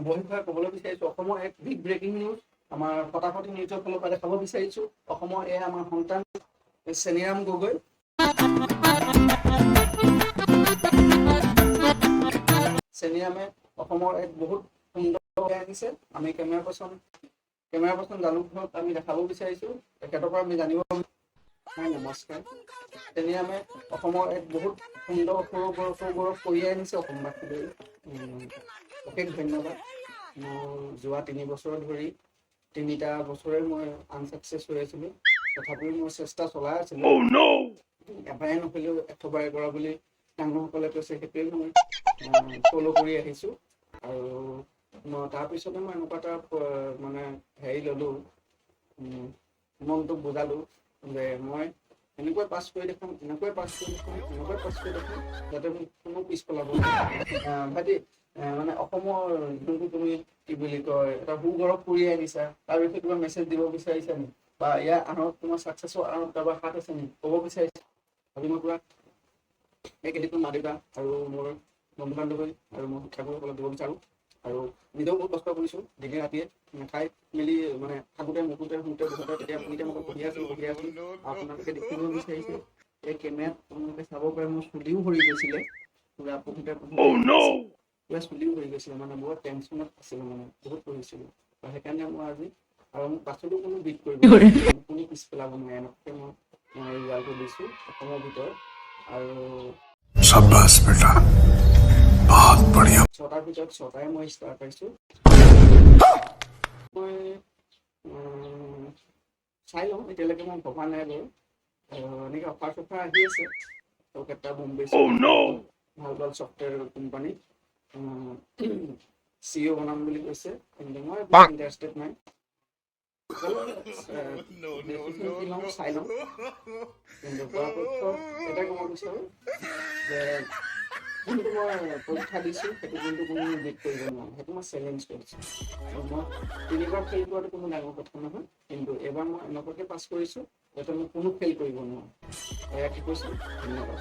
বহিষয়ে ক'বলৈ বিচাৰিছোঁ অসমৰ এক বিগ ব্ৰেকিং নিউজ আমাৰ ফটাফটি নিউজৰ ফালৰ পৰা দেখাব বিচাৰিছোঁ অসমৰ এয়া আমাৰ সন্তান চেনিৰাম গগৈ চেনিৰামে অসমৰ এক বহুত সুন্দৰ আনিছে আমি কেমেৰা পাৰ্চন জালুক ঘৰক আমি দেখাব বিচাৰিছোঁ তেখেতৰ পৰা আমি জানিব নমস্কাৰ চেনিৰামে অসমৰ এক বহুত সুন্দৰ সৰু কঢ়িয়াই আনিছে অসমবাসীলৈ অশেষ ধন্যবাদ মোৰ যোৱা 3 বছৰ ধৰি 3টা বছৰে মই আনচাকচেছ হৈ আছিলোঁ তথাপিও মই চেষ্টা চলাই আছিলোঁ এবাৰে নহ'লেও এশবাৰে কৰা বুলি ডাঙৰসকলে কৈছে সেইটোৱে মই ফ'ল' কৰি আহিছোঁ আৰু তাৰপিছতে মই এনেকুৱা এটা মানে হেৰি ল'লোঁ মনটোক বুজালোঁ যে মই এনেকৈ পাছ কৰি দেখাম এনেকৈ পাছ কৰি দেখাম যাতে মোক কোনো পিছ পেলাব ভাইটি মানে অসমৰ যোনটো তুমি কি বুলি কয় এটা সুগৌৰৱ কঢ়িয়াই আনিছা তাৰ বিষয়ে কিবা মেছেজ দিব বিচাৰিছা নেকি বা ইয়াৰ আঁৰত তোমাৰ ছাকচেছৰ আঁৰত কাৰোবাৰ হাত আছে নেকি ক'ব বিচাৰিছা আজি মই পুৰা এই কেইদিনমান মা দেউতা আৰু মোৰ বন্ধু বান্ধৱী আৰু মোৰ শিক্ষাগুৰুসকলক দিব বিচাৰোঁ আৰু নিজেও বহুত কষ্ট কৰিছোঁ দিনে ৰাতিয়ে খাই মেলি মানে থাকোঁতে মুঠোঁতে বহুতে তেতিয়া মই পঢ়ি আছোঁ আপোনালোকে দেখিব বিচাৰিছে এই কেমেৰাত আপোনালোকে চাব পাৰে মোৰ চুলিও সৰি গৈছিলে পুৰা পঢ়োঁতে পুৰা চুলিও সৰি গৈছিলে মানে বহুত টেনশ্যনত আছিলোঁ মানে বহুত পঢ়িছিলোঁ আৰু সেইকাৰণে মই আজি আৰু মোক পাছতো কোনো বিট কৰিব কোনো পিছ পেলাব নোৱাৰে এনেকৈ মই ৰিজাল্টটো দিছোঁ অসমৰ ভিতৰত আৰু शाबाश बेटा बहुत बढ़िया 6টাৰ ভিতৰত 6টাই মই ষ্টাৰ পাইছোঁ মই চাই লওঁ এতিয়ালৈকে মই ভবা নাই বাৰু এনেকৈ অফাৰ চফাৰ আহি আছে কলকাতা বম্বে ভাল ছফ্টৱেৰ কোম্পানী CEO বনাম বুলি কৈছে কিন্তু মই ইণ্টাৰেষ্টেড নাই চাই লওঁ কিন্তু পৰাপক্ষত এটাই ক'ব বিচাৰোঁ যে যোনটো মই পৰীক্ষা দিছোঁ সেইটো কিন্তু কোনো বিট কৰিব নোৱাৰোঁ সেইটো মই চেলেঞ্জ কৰিছোঁ আৰু মই 3বাৰ ফেইল কৰাটো কোনো ডাঙৰ কথা নহয় কিন্তু এবাৰ মই এনেকুৱাকৈ পাছ কৰিছোঁ যাতে মই কোনো ফেইল কৰিব নোৱাৰোঁ এয়া কি কৈছোঁ ধন্যবাদ